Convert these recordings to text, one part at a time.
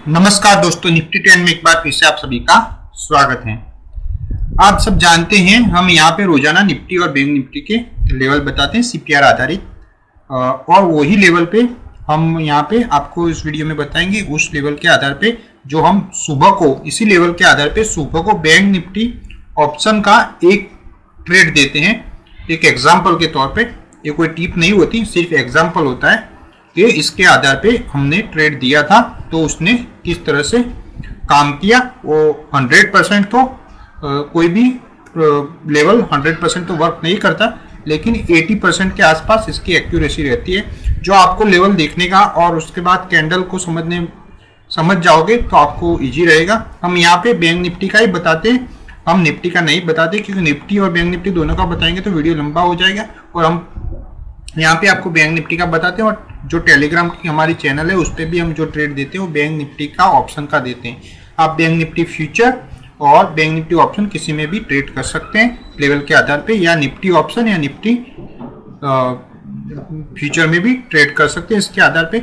नमस्कार दोस्तों, निफ्टी 10 में एक बार फिर से आप सभी का स्वागत है। आप सब जानते हैं हम यहाँ पे रोजाना निफ्टी और बैंक निफ्टी के लेवल बताते हैं सीपीआर आधारित, और वही लेवल पे हम यहाँ पे आपको इस वीडियो में बताएंगे। उस लेवल के आधार पे जो हम सुबह को इसी लेवल के आधार पे सुबह को बैंक निफ्टी ऑप्शन का एक ट्रेड देते हैं, एक एग्जाम्पल के तौर पर। ये कोई टिप नहीं होती, सिर्फ एग्जाम्पल होता है कि इसके आधार पे हमने ट्रेड दिया था तो उसने किस तरह से काम किया। वो 100% तो कोई भी लेवल 100% तो वर्क नहीं करता, लेकिन 80% के आसपास इसकी एक्यूरेसी रहती है। जो आपको लेवल देखने का और उसके बाद कैंडल को समझ जाओगे तो आपको इजी रहेगा। हम यहाँ पे बैंक निफ्टी का ही बताते हैं, हम निफ्टी का नहीं बताते, क्योंकि निफ्टी और बैंक निफ्टी दोनों का बताएंगे तो वीडियो लंबा हो जाएगा। और हम यहाँ पे आपको बैंक निफ्टी का बताते हैं, और जो टेलीग्राम की हमारी चैनल है उस पर भी हम जो ट्रेड देते हैं वो बैंक निफ्टी का ऑप्शन का देते हैं। आप बैंक निफ्टी फ्यूचर और बैंक निफ्टी ऑप्शन किसी में भी ट्रेड कर सकते हैं लेवल के आधार पे, या निफ्टी ऑप्शन या निफ्टी फ्यूचर में भी ट्रेड कर सकते हैं इसके आधार पे।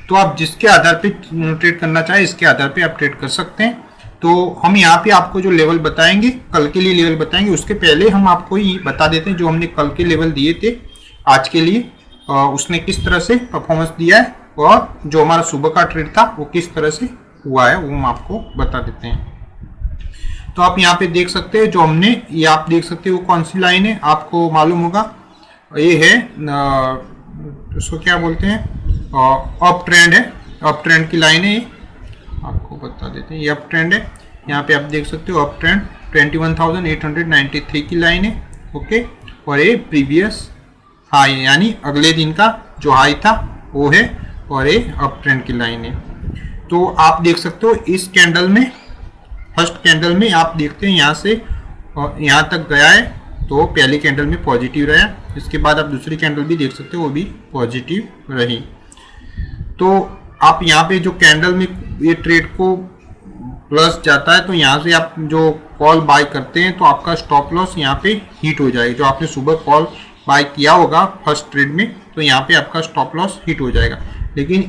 तो आप जिसके आधार पे ट्रेड करना चाहे इसके आधार पे आप ट्रेड कर सकते हैं। तो हम यहाँ पे आपको जो लेवल बताएंगे, कल के लिए लेवल बताएंगे, उसके पहले हम आपको ये बता देते हैं जो हमने कल के लेवल दिए थे आज के लिए उसने किस तरह से परफॉर्मेंस दिया है, और जो हमारा सुबह का ट्रेड था वो किस तरह से हुआ है वो हम आपको बता देते हैं। तो आप यहाँ पे देख सकते हैं जो हमने, ये आप देख सकते हो कौन सी लाइन है, आपको मालूम होगा ये है उसको क्या बोलते हैं, अप ट्रेंड है, अप ट्रेंड की लाइन है। ये आपको बता देते हैं, ये अप ट्रेंड है। यहाँ पे आप देख सकते हो अप ट्रेंड 21,893 की लाइन है, ओके। और ये प्रीवियस हाई यानी अगले दिन का जो हाई था वो है, और ये अप ट्रेंड की लाइन है। तो आप देख सकते हो इस कैंडल में, फर्स्ट कैंडल में आप देखते हैं यहाँ से यहाँ तक गया है तो पहली कैंडल में पॉजिटिव रहा। इसके बाद आप दूसरी कैंडल भी देख सकते हो वो भी पॉजिटिव रही। तो आप यहाँ पे जो कैंडल में ये ट्रेड को प्लस जाता है तो यहाँ से आप जो कॉल बाय करते हैं तो आपका स्टॉप लॉस यहाँ पे हिट हो जाएगा। जो आपने सुबह कॉल बाय किया होगा फर्स्ट ट्रेड में तो यहाँ पे आपका स्टॉप लॉस हिट हो जाएगा। लेकिन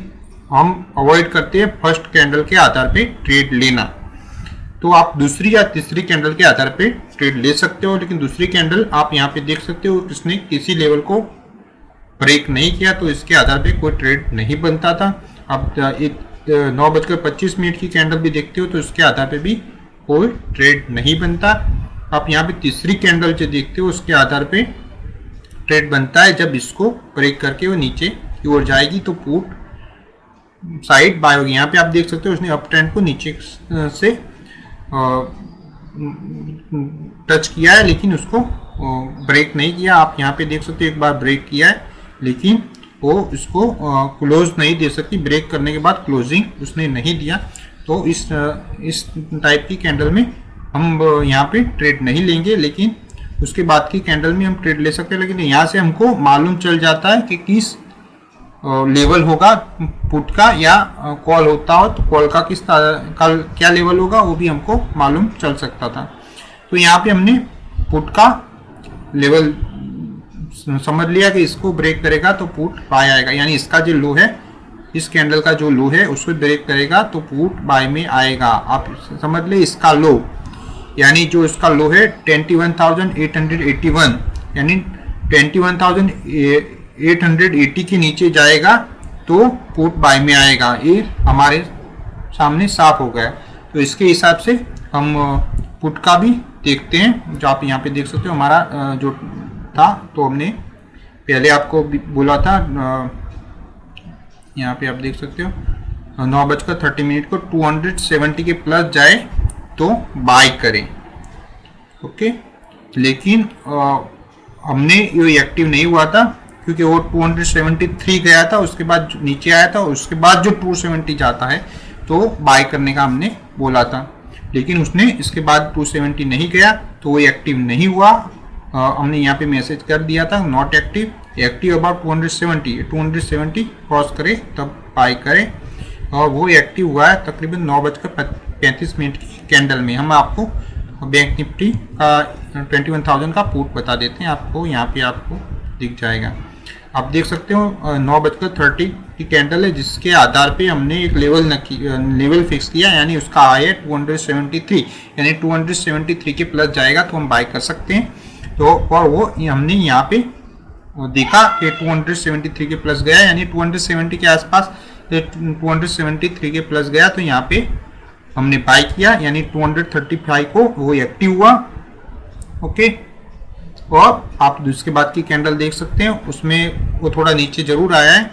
हम अवॉइड करते हैं फर्स्ट कैंडल के आधार पे ट्रेड लेना। तो आप दूसरी या तीसरी कैंडल के आधार पे ट्रेड ले सकते हो, लेकिन दूसरी कैंडल आप यहाँ पे देख सकते हो इसने किसी लेवल को ब्रेक नहीं किया तो इसके आधार पे कोई ट्रेड नहीं बनता था। आप 9:25 की कैंडल भी देखते हो तो इसके आधार पे भी कोई ट्रेड नहीं बनता। आप यहाँ पे तीसरी कैंडल जो देखते हो उसके आधार पे ट्रेड बनता है। जब इसको ब्रेक करके वो नीचे की ओर जाएगी तो पुट साइड बाय होगी। यहाँ पे आप देख सकते हो उसने अप ट्रेंड को नीचे से टच किया है लेकिन उसको ब्रेक नहीं किया। आप यहाँ पे देख सकते हो एक बार ब्रेक किया है लेकिन वो इसको क्लोज नहीं दे सकती। ब्रेक करने के बाद क्लोजिंग उसने नहीं दिया। तो इस टाइप की कैंडल में हम यहाँ पे ट्रेड नहीं लेंगे, लेकिन उसके बाद की कैंडल में हम ट्रेड ले सकते हैं। लेकिन यहाँ से हमको मालूम चल जाता है कि किस लेवल होगा पुट का या कॉल होता हो तो कॉल का क्या लेवल होगा वो भी हमको मालूम चल सकता था। तो यहाँ पे हमने पुट का लेवल समझ लिया कि इसको ब्रेक करेगा तो पुट बाय आएगा, यानी इसका जो लो है, इस कैंडल का जो लो है उसको ब्रेक करेगा तो पुट बाय में आएगा। आप समझ ले इसका लो, यानी जो इसका लो है 21,881 यानी 21,880 के नीचे जाएगा तो पुट बाय में आएगा। ये हमारे सामने साफ हो गया। तो इसके हिसाब से हम पुट का भी देखते हैं। जो आप यहाँ पे देख सकते हो हमारा जो था, तो हमने पहले आपको बोला था, यहाँ पे आप देख सकते हो 9:30 को 270 के प्लस जाए तो बाय करें, ओके। लेकिन हमने ये एक्टिव नहीं हुआ था क्योंकि वो 273 गया था, उसके बाद नीचे आया था, उसके बाद जो 270 जाता है तो बाय करने का हमने बोला था। लेकिन उसने इसके बाद 270 नहीं गया तो वो एक्टिव नहीं हुआ। हमने यहाँ पे मैसेज कर दिया था not active, active about 270 cross करे तब बाय करें। और वो एक्टिव हुआ है तकरीबन 9:35 की कैंडल में। हम आपको बैंक निफ्टी का 21,000 का पुट बता देते हैं, आपको यहाँ पे आपको दिख जाएगा। आप देख सकते हो 9:30 की कैंडल है, जिसके आधार पे हमने एक लेवल फिक्स किया, यानी उसका हाई है 273, यानी 273 के प्लस जाएगा तो हम बाय कर सकते हैं। तो और वो हमने यहाँ पे देखा कि 273 के प्लस गया, यानी 270 के आसपास 273 के प्लस गया, तो यहाँ पे हमने बाय किया, यानी 235 को वो एक्टिव हुआ। ओके, और आप उसके बाद की कैंडल देख सकते हैं, उसमें वो थोड़ा नीचे जरूर आया है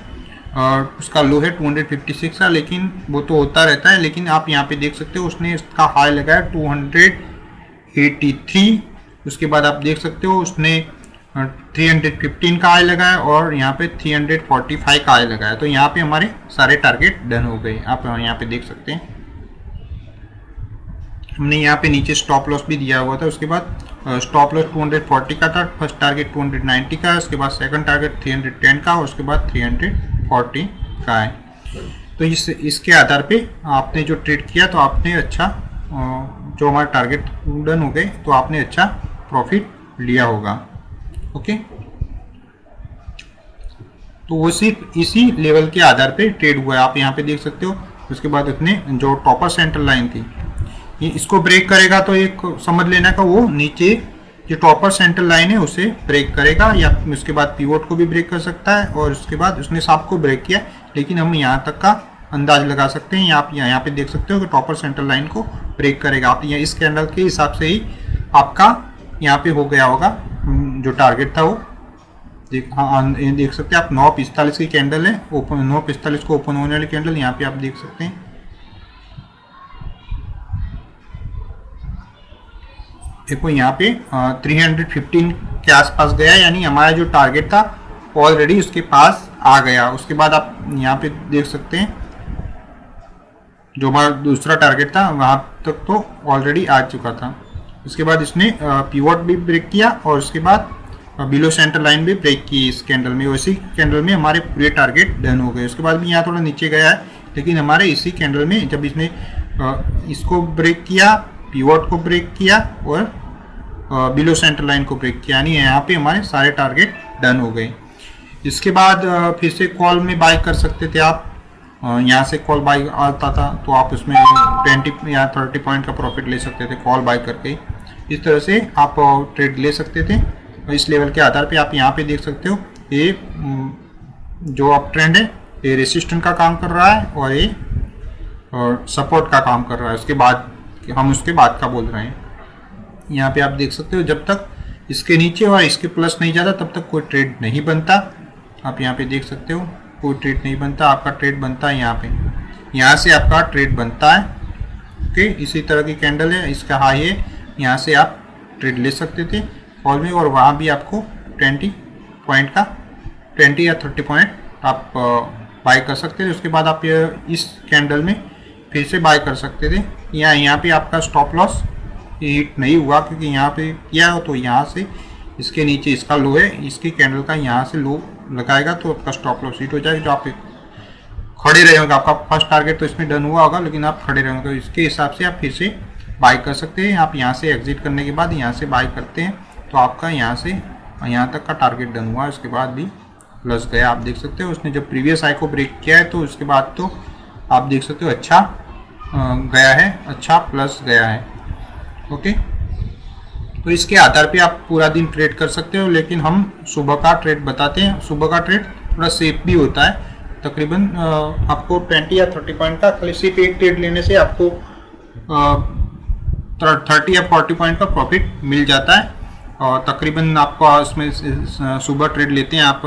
और उसका लो है 256 का, लेकिन वो तो होता रहता है। लेकिन आप यहाँ पे देख सकते हो उसने इसका हाई लगाया 283, उसके बाद आप देख सकते हो उसने 315 का हाई लगाया और यहाँ पे 345 का हाई लगाया। तो यहाँ पे हमारे सारे टारगेट डन हो गए, आप यहाँ पे देख सकते हैं। हमने यहाँ पे नीचे स्टॉप लॉस भी दिया हुआ था। उसके बाद स्टॉप लॉस 240 का था, फर्स्ट टारगेट 290 का है, उसके बाद सेकंड टारगेट 310 का और उसके बाद 340 का है। तो इसके आधार पे आपने जो ट्रेड किया तो आपने अच्छा, जो हमारा टारगेट डन हो गए तो आपने अच्छा प्रॉफिट लिया होगा। ओके, तो वो सिर्फ इसी लेवल के आधार पे ट्रेड हुआ है, आप यहाँ पे देख सकते हो। उसके बाद उसने जो टॉपर सेंटर लाइन थी, ये इसको ब्रेक करेगा तो एक समझ लेना का वो नीचे जो टॉपर सेंटर लाइन है उसे ब्रेक करेगा, या उसके बाद पिवोट को भी ब्रेक कर सकता है, और उसके बाद उसने सब को ब्रेक किया। लेकिन हम यहाँ तक का अंदाज लगा सकते हैं, आप यहाँ पे देख सकते हो कि टॉपर सेंटर लाइन को ब्रेक करेगा। आप यहाँ इस कैंडल के हिसाब से ही आपका यहाँ पे हो गया होगा जो टारगेट था वो। देख सकते हैं आप 9:45 की कैंडल है, ओपन 9:45 को ओपन होने वाली कैंडल, यहाँ पे आप देख सकते हैं। देखो यहाँ पे 315 के आसपास गया, यानी हमारा जो टारगेट था ऑलरेडी उसके पास आ गया। उसके बाद आप यहाँ पे देख सकते हैं जो हमारा दूसरा टारगेट था वहाँ तक तो ऑलरेडी आ चुका था। उसके बाद इसने पिवोट भी ब्रेक किया और उसके बाद बिलो सेंटर लाइन भी ब्रेक की इस कैंडल में। इसी कैंडल में हमारे पूरे टारगेट डन हो गए। उसके बाद भी यहाँ थोड़ा नीचे गया है, लेकिन हमारे इसी कैंडल में जब इसने इसको ब्रेक किया, पिवोट को ब्रेक किया और बिलो सेंटर लाइन को ब्रेक किया, यानी यहाँ पे हमारे सारे टारगेट डन हो गए। इसके बाद फिर से कॉल में बाय कर सकते थे आप, यहाँ से कॉल बाय आता था तो आप उसमें 20 या 30 पॉइंट का प्रॉफिट ले सकते थे कॉल बाय करके। इस तरह से आप ट्रेड ले सकते थे। इस लेवल के आधार पे आप यहाँ पे देख सकते हो ये जो अप ट्रेंड है ये रेसिस्टेंट का काम कर रहा है और ये सपोर्ट का काम कर रहा है। उसके बाद हम उसके बाद का बोल रहे हैं। यहाँ पे आप देख सकते हो जब तक इसके नीचे और इसके प्लस नहीं जाता तब तक कोई ट्रेड नहीं बनता। आप यहाँ पे देख सकते हो कोई ट्रेड नहीं बनता, आपका ट्रेड बनता है यहाँ पे, यहाँ से आपका ट्रेड बनता है। ओके, इसी तरह की कैंडल है, इसका हाई है, यहाँ से आप ट्रेड ले सकते थे कॉल में और वहाँ भी आपको 20 पॉइंट का 20 या 30 पॉइंट आप बाय कर सकते थे। उसके बाद आप इस कैंडल में फिर से बाय कर सकते थे। यहाँ पे आपका स्टॉप लॉस हिट नहीं हुआ क्योंकि यहाँ पे किया हो तो यहाँ से इसके नीचे इसका लो है, इसकी कैंडल का यहाँ से लो लगाएगा तो आपका स्टॉप लॉस हिट हो जाएगा। जो आप खड़े रहे होंगे, आपका फर्स्ट टारगेट तो इसमें डन हुआ होगा लेकिन आप खड़े रहे होंगे, इसके हिसाब से आप फिर से बाय कर सकते हैं। आप यहाँ से एग्जिट करने के बाद यहाँ से बाय करते हैं तो आपका यहाँ से यहाँ तक का टारगेट डन हुआ, उसके बाद भी प्लस गया। आप देख सकते हो उसने जब प्रीवियस हाई को ब्रेक किया है तो उसके बाद तो आप देख सकते हो अच्छा गया है, अच्छा प्लस गया है। ओके, तो इसके आधार पे आप पूरा दिन ट्रेड कर सकते हो, लेकिन हम सुबह का ट्रेड बताते हैं। सुबह का ट्रेड थोड़ा सेफ भी होता है, तकरीबन आपको 20 या 30 पॉइंट का खाली सिर्फ एक ट्रेड लेने से आपको 30 या 40 पॉइंट का प्रॉफिट मिल जाता है। और तकरीबन आपको इसमें सुबह ट्रेड लेते हैं आप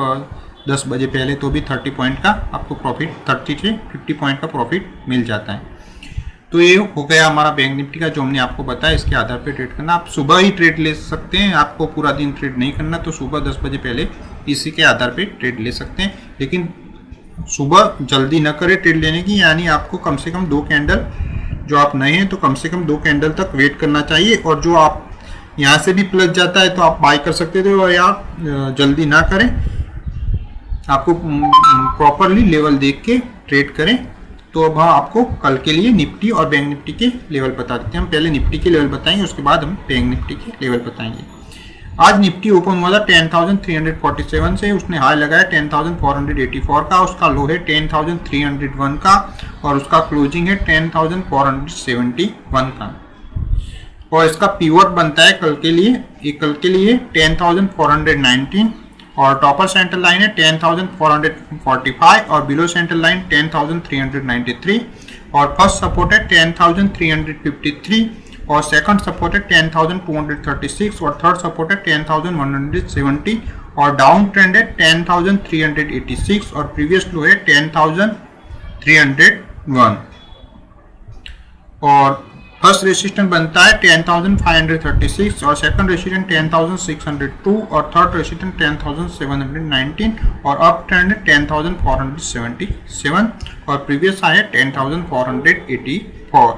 10 बजे पहले तो भी 30 पॉइंट का आपको प्रॉफिट 30 से 50 पॉइंट का प्रॉफिट मिल जाता है। तो ये हो गया हमारा बैंक निफ्टी का जो हमने आपको बताया, इसके आधार पे ट्रेड करना। आप सुबह ही ट्रेड ले सकते हैं, आपको पूरा दिन ट्रेड नहीं करना तो सुबह 10 बजे पहले इसी के आधार पे ट्रेड ले सकते हैं। लेकिन सुबह जल्दी न करें ट्रेड लेने की, यानी आपको कम से कम 2 कैंडल, जो आप नए हैं तो कम से कम 2 कैंडल तक वेट करना चाहिए। और जो आप यहाँ से भी प्लस जाता है तो आप बाय कर सकते थे, और आप जल्दी ना करें, आपको प्रॉपरली लेवल देख के ट्रेड करें। तो अब आपको कल के लिए निफ्टी और बैंक निफ्टी के लेवल बता देते हैं। हम पहले निफ्टी के लेवल बताएंगे, उसके बाद हम बैंक निफ्टी के लेवल बताएंगे। आज निफ्टी ओपन हुआ था 10,347 से, उसने हाई लगाया 10,484 का, उसका लो है 10,301 का और उसका क्लोजिंग है 10,471 का। और इसका पीवोट बनता है कल के लिए, ये कल के लिए 10,419 और टॉपर सेंटर लाइन है 10,445 और बिलो सेंटर लाइन 10,393 और फर्स्ट सपोर्ट है 10,353 और सेकंड सपोर्ट है 10,236 और थर्ड सपोर्ट है 10,170 और डाउन ट्रेंड है 10,386 और प्रीवियस लो है 10,301 और फर्स्ट रेजिस्टेंस बनता है 10,536 और सेकंड रेजिस्टेंस 10,602 और थर्ड रेजिस्टेंस 10,719 और अप ट्रेंड है 10,477 और प्रीवियस हाई है 10,484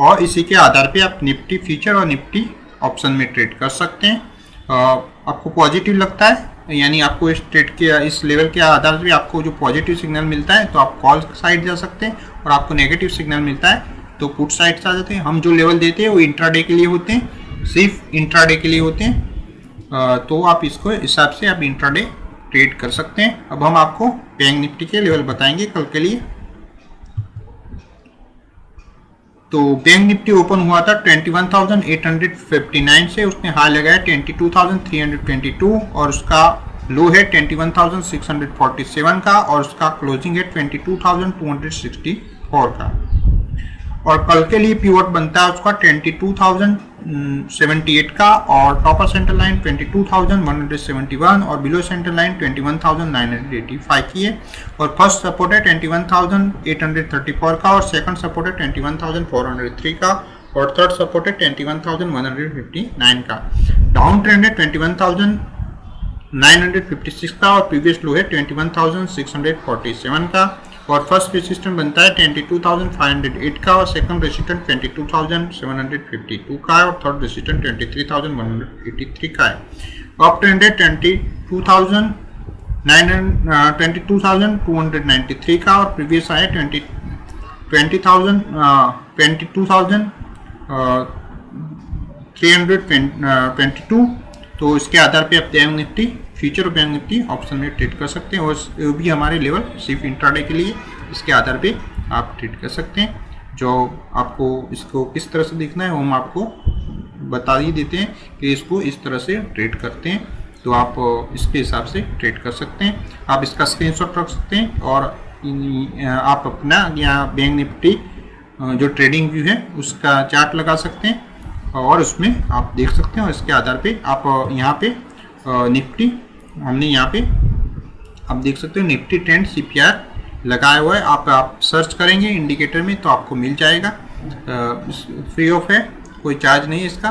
और इसी के आधार पे आप निफ्टी फ्यूचर और निफ्टी ऑप्शन में ट्रेड कर सकते हैं। आपको पॉजिटिव लगता है, यानी आपको इस ट्रेड के इस लेवल के आधार पे आपको जो पॉजिटिव सिग्नल मिलता है तो आप कॉल साइड जा सकते हैं और आपको नेगेटिव सिग्नल मिलता है तो पुट साइड से आ जाते हैं। हम जो लेवल देते हैं वो इंट्राडे के लिए होते हैं, सिर्फ इंट्राडे के लिए होते हैं, तो आप इसको हिसाब से आप इंट्राडे ट्रेड कर सकते हैं। अब हम आपको बैंक निफ्टी के लेवल बताएंगे कल के लिए। तो बैंक निफ्टी ओपन हुआ था 21,859 से, उसने हाई लगाया 22,322 और उसका लो है 21,647 का और उसका क्लोजिंग है 22,264 का। और कल के लिए पीवोट बनता है उसका 22,078 का और टॉपर सेंटर लाइन 22,171 और बिलो सेंटर लाइन 21,985 की है और फर्स्ट सपोर्ट है 21,834 का और सेकंड सपोर्ट है 21,403 का और थर्ड सपोर्ट है 21,159 का। डाउन ट्रेंड है 21,956 का और प्रीवियस लो है 21,647 का और फर्स्ट रेजिस्टेंस बनता है 22,508 का और सेकंड रेजिस्टेंस 22,752 का है और थर्ड रेजिस्टेंस 23,183 का है। अप ट्रेंड है 22,293 का और प्रीवियस है 22,322। तो इसके आधार पे आप बैंक निफ्टी फ्यूचर और बैंक निफ्टी ऑप्शन में ट्रेड कर सकते हैं और वो भी हमारे लेवल सिर्फ इंट्राडे के लिए, इसके आधार पे आप ट्रेड कर सकते हैं। जो आपको इसको किस तरह से देखना है वो हम आपको बता ही देते हैं कि इसको इस तरह से ट्रेड करते हैं, तो आप इसके हिसाब से ट्रेड कर सकते हैं। आप इसका स्क्रीनशॉट रख सकते हैं और आप अपना यहाँ बैंक निफ्टी जो ट्रेडिंग व्यू है उसका चार्ट लगा सकते हैं और उसमें आप देख सकते हैं और इसके आधार पे आप यहाँ पे निफ्टी हमने यहाँ पे आप देख सकते हो निफ्टी ट्रेंड सीपीआर लगाया हुआ है। आप सर्च करेंगे इंडिकेटर में तो आपको मिल जाएगा, फ्री ऑफ है, कोई चार्ज नहीं है इसका।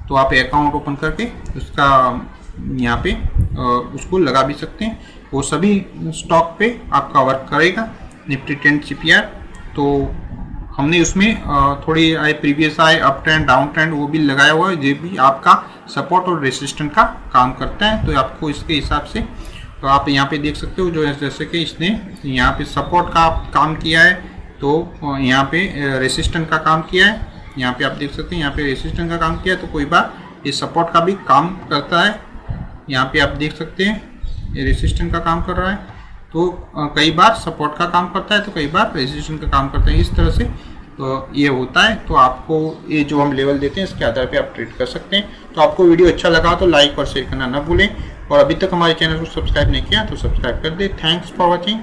तो आप अकाउंट ओपन करके उसका यहाँ पे उसको लगा भी सकते हैं, वो सभी स्टॉक पे आपका वर्क करेगा निफ्टी ट्रेंड सीपीआर। तो हमने उसमें थोड़ी प्रीवियस आए अप ट्रेंड डाउन ट्रेंड वो भी लगाया हुआ है, ये भी आपका सपोर्ट और रेसिस्टेंट का काम करता है। तो आपको इसके हिसाब से तो आप यहाँ पे देख सकते हो जो जैसे कि इसने यहाँ पे सपोर्ट का काम किया है तो यहाँ पे रेसिस्टेंट का काम किया है, यहाँ पे आप देख सकते हैं यहाँ पे रेसिस्टेंट का काम किया है, तो कोई बार ये सपोर्ट का भी काम करता है। यहाँ पे आप देख सकते हैं ये रेसिस्टेंट का काम कर रहा है, तो कई बार सपोर्ट का काम करता है तो कई बार रेजिस्टेंस का काम करता है, इस तरह से तो ये होता है। तो आपको ये जो हम लेवल देते हैं इसके आधार पे आप ट्रेड कर सकते हैं। तो आपको वीडियो अच्छा लगा तो लाइक और शेयर करना ना भूलें और अभी तक हमारे चैनल को सब्सक्राइब नहीं किया तो सब्सक्राइब कर दें। Thanks for watching.